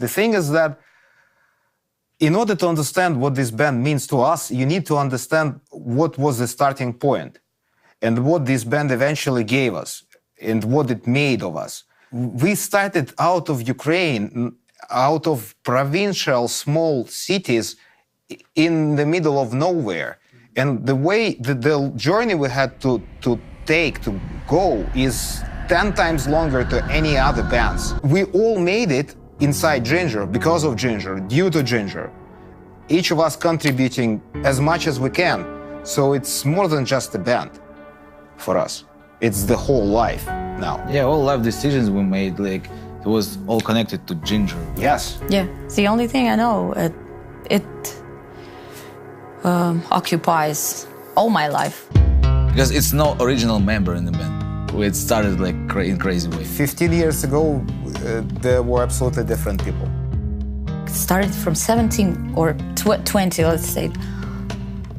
The thing is that in order to understand what this band means to us, you need to understand what was the starting point and what this band eventually gave us and what it made of us. We started out of Ukraine, out of provincial small cities in the middle of nowhere. And the way, the journey we had to take, to go, is 10 times longer to any other bands. We all made it inside Jinjer, because of Jinjer, due to Jinjer. Each of us contributing as much as we can. So it's more than just a band for us. It's the whole life now. Yeah, all life decisions we made, like, it was all connected to Jinjer. Yes. Yeah, it's the only thing I know. It occupies all my life. Because it's no original member in the band. It started like in crazy way. 15 years ago, there were absolutely different people. It started from 17 or 20, let's say.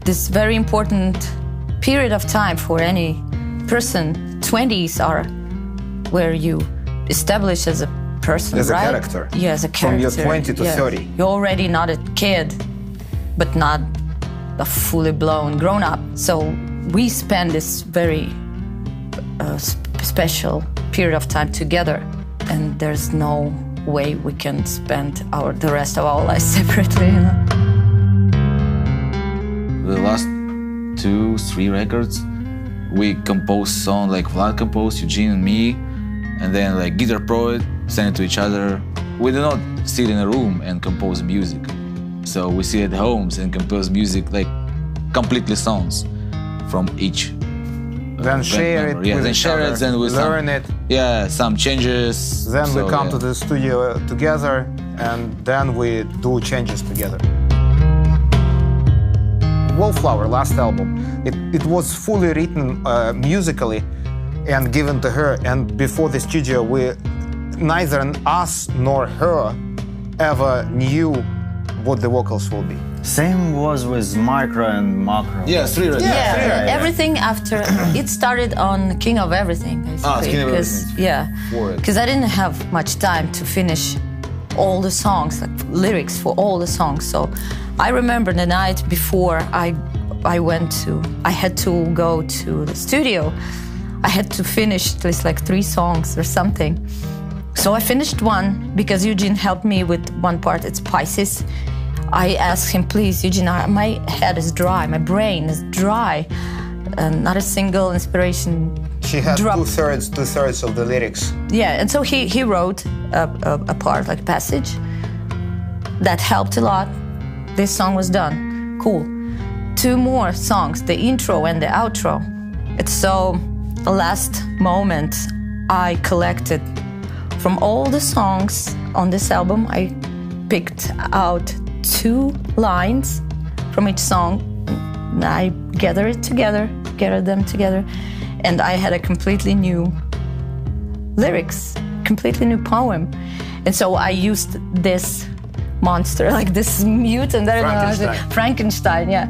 This very important period of time for any person. 20s are where you establish as a person, as right? A character. Yeah, as a character. From your 20 to 30. You're already not a kid, but not a fully blown grown-up. So we spend this very special period of time together, and there's no way we can spend the rest of our lives separately, you know? The last 2-3 records, we composed songs, like Vlad composed, Eugene and me, and then like guitar pro it, send it to each other. We do not sit in a room and compose music. So we sit at homes and compose music, like completely songs from each. Then share it with each other, then we learn it. Yeah, some changes. Then we come to the studio together, and then we do changes together. Wallflower, last album, it was fully written musically and given to her. And before the studio, neither us nor her ever knew what the vocals will be. Same was with micro and macro. Yeah, 3 records. Yeah, everything after, it started on King of Everything, basically. King of Everything. Yeah, because I didn't have much time to finish all the songs, like lyrics for all the songs. So I remember the night before I had to go to the studio. I had to finish at least like 3 songs or something. So I finished one because Eugene helped me with one part. It's Pisces. I asked him, please, Eugene, my head is dry, my brain is dry, and not a single inspiration. She had two-thirds of the lyrics. Yeah, and so he wrote a part, like a passage, that helped a lot. This song was done. Cool. 2 more songs, the intro and the outro. It's so, the last moment I collected from all the songs on this album, I picked out 2 lines from each song, and I gathered them together, and I had a completely new lyrics, completely new poem. And so I used this monster, like this mutant, I don't know, Frankenstein, yeah,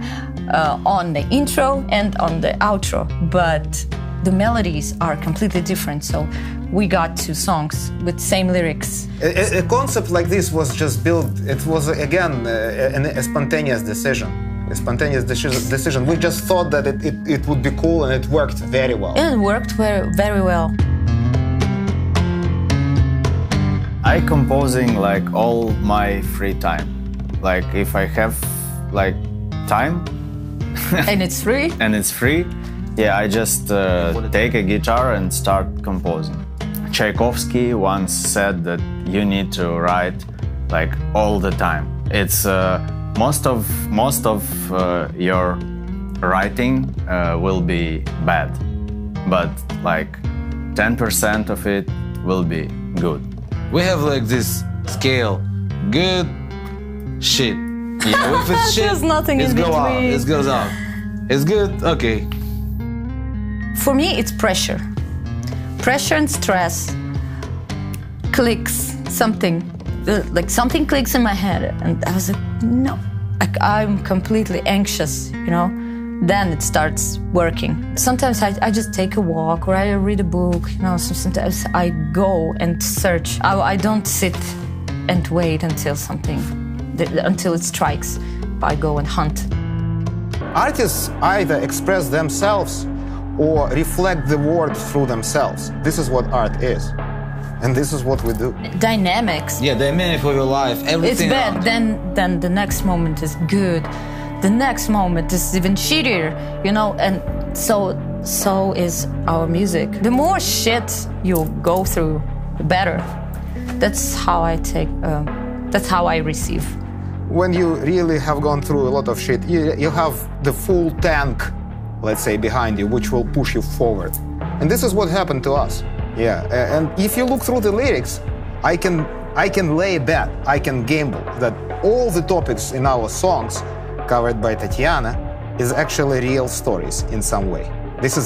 on the intro and on the outro, but the melodies are completely different. So we got 2 songs with same lyrics. A concept like this was just built. It was, again, a spontaneous decision. A spontaneous decision. We just thought that it would be cool, and it worked very well. Yeah, it worked very well. I composing like all my free time. Like if I have like time. And it's free? And it's free. Yeah, I just take a guitar and start composing. Tchaikovsky once said that you need to write like all the time. It's most of your writing will be bad, but like 10% of it will be good. We have like this scale, good, shit. Yeah, if it's shit, there's nothing in between. It goes out. It's good, okay. For me, it's pressure. Pressure and stress. Clicks, something. Like something clicks in my head, and I was like, no. Like I'm completely anxious, you know? Then it starts working. Sometimes I just take a walk, or I read a book, you know? Sometimes I go and search. I don't sit and wait until until it strikes. I go and hunt. Artists either express themselves or reflect the world through themselves. This is what art is. And this is what we do. Dynamics. Yeah, the dynamic of your life, It's everything. bad, then the next moment is good. The next moment is even shittier, you know, and so is our music. The more shit you go through, the better. That's how I receive. When you really have gone through a lot of shit, you have the full tank, let's say, behind you, which will push you forward. And this is what happened to us. Yeah, and if you look through the lyrics, I can lay a bet, I can gamble that all the topics in our songs covered by Tatiana is actually real stories in some way. This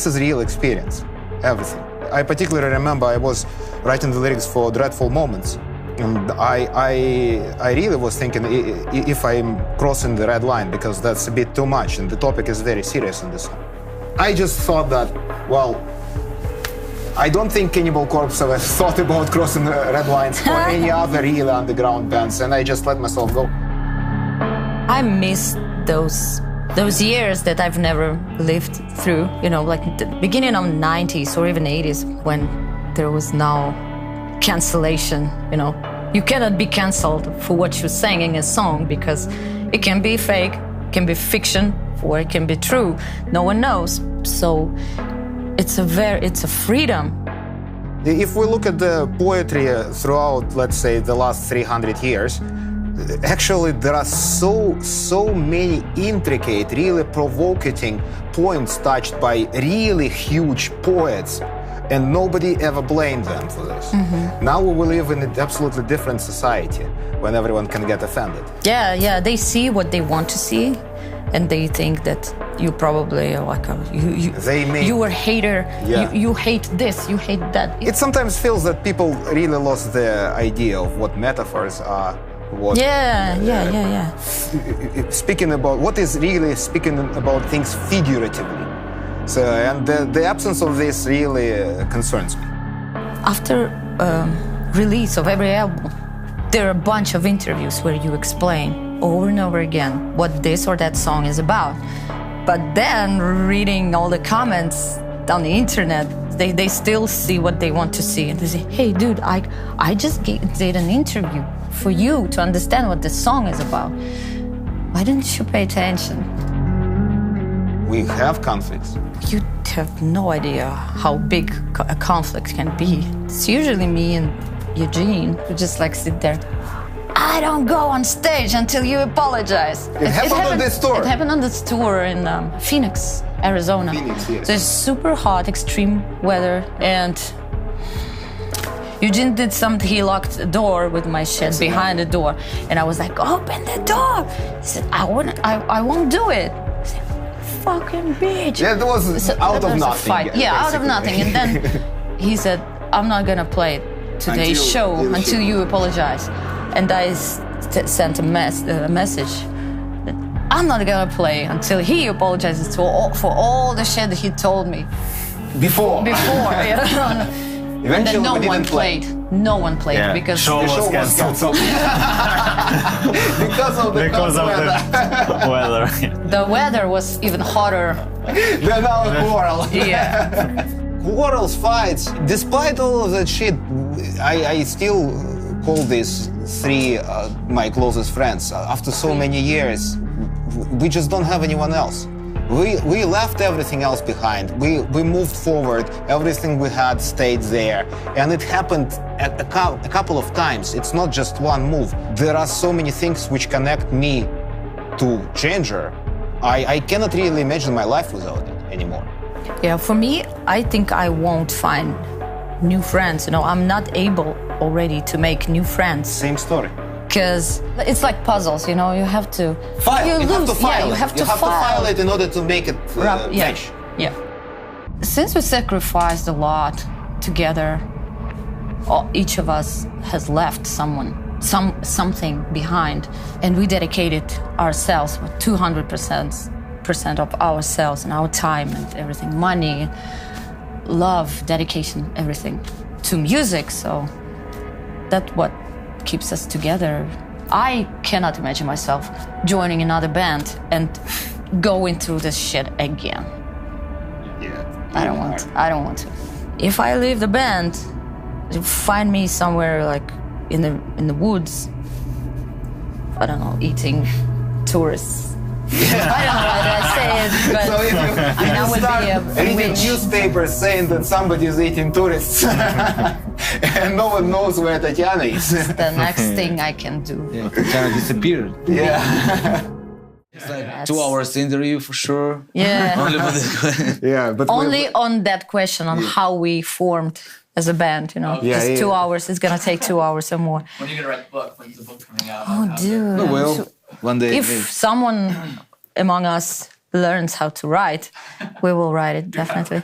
is real experience, everything. I particularly remember I was writing the lyrics for Dreadful Moments, and I really was thinking if I'm crossing the red line, because that's a bit too much, and the topic is very serious in this song. I just thought that, well, I don't think Cannibal Corpse ever thought about crossing the red lines or any other really underground bands, and I just let myself go. I miss those years that I've never lived through, you know, like the beginning of 90s or even 80s, when there was no cancellation, you know. You cannot be canceled for what you're saying in a song, because it can be fake, it can be fiction, or it can be true. No one knows. So it's a freedom. If we look at the poetry throughout, let's say, the last 300 years, actually there are so many intricate, really provocating points touched by really huge poets, and nobody ever blamed them for this. Mm-hmm. Now we live in an absolutely different society when everyone can get offended. Yeah, they see what they want to see, and they think that you probably are like you were a hater. Yeah. You hate this, you hate that. It sometimes feels that people really lost the idea of what metaphors are. Speaking about what is really speaking about things figuratively. So, and the absence of this really concerns me. After release of every album, there are a bunch of interviews where you explain over and over again what this or that song is about. But then reading all the comments on the internet, they still see what they want to see, and they say, "Hey, dude, I just did an interview for you to understand what this song is about. Why didn't you pay attention?" We have conflicts. You have no idea how big a conflict can be. It's usually me and Eugene who just like sit there. I don't go on stage until you apologize. It happened on this tour. It happened on this tour in Phoenix, Arizona. Phoenix, yes. So it's super hot, extreme weather, and Eugene did something. He locked the door with my shit behind the door, and I was like, "Open the door." He said, "I won't do it." I said, "Fucking bitch!" Yeah, that was out of nothing. Fight. Yeah, out of nothing. And then he said, "I'm not gonna play today's show until you apologize." And I sent a message that I'm not gonna play until he apologizes for all the shit that he told me Before. Yeah. And then no one played. No one played, Yeah, because show The show was was canceled. canceled. because of the weather. the weather was even hotter. Than our quarrel. Yeah. Quarrels, fights. Despite all of that shit, I still call these three my closest friends. After so many years, we just don't have anyone else. We left everything else behind. We moved forward. Everything we had stayed there. And it happened a couple of times. It's not just one move. There are so many things which connect me to Jinjer. I cannot really imagine my life without it anymore. Yeah, for me, I think I won't find new friends. You know, I'm not able already to make new friends. Same story. Because it's like puzzles, you know, you have to File. You have to file you it. have to file. File it in order to make it match. Yeah. Since we sacrificed a lot together, each of us has left something behind, and we dedicated ourselves with 200% of ourselves and our time and everything, money, love, dedication, everything to music. So that's what keeps us together. I cannot imagine myself joining another band and going through this shit again. Yeah. I don't want to. If I leave the band, find me somewhere like in the woods. I don't know, eating tourists. I don't know how to say it, but So if you, I mean, I would be a reading witch. newspapers saying that somebody is eating tourists, and no one knows where Tatiana is. The next thing I can do. Yeah, kind of disappeared. Yeah. It's like 2 hours interview for sure. Yeah. Only for this. Yeah, but Only on that question on how we formed as a band, you know. Yeah, Just yeah. 2 hours. It's gonna take 2 hours or more. When are you gonna write the book? When's the book coming out? Oh, dude. No, well, one day. If someone among us learns how to write, we will write it, definitely.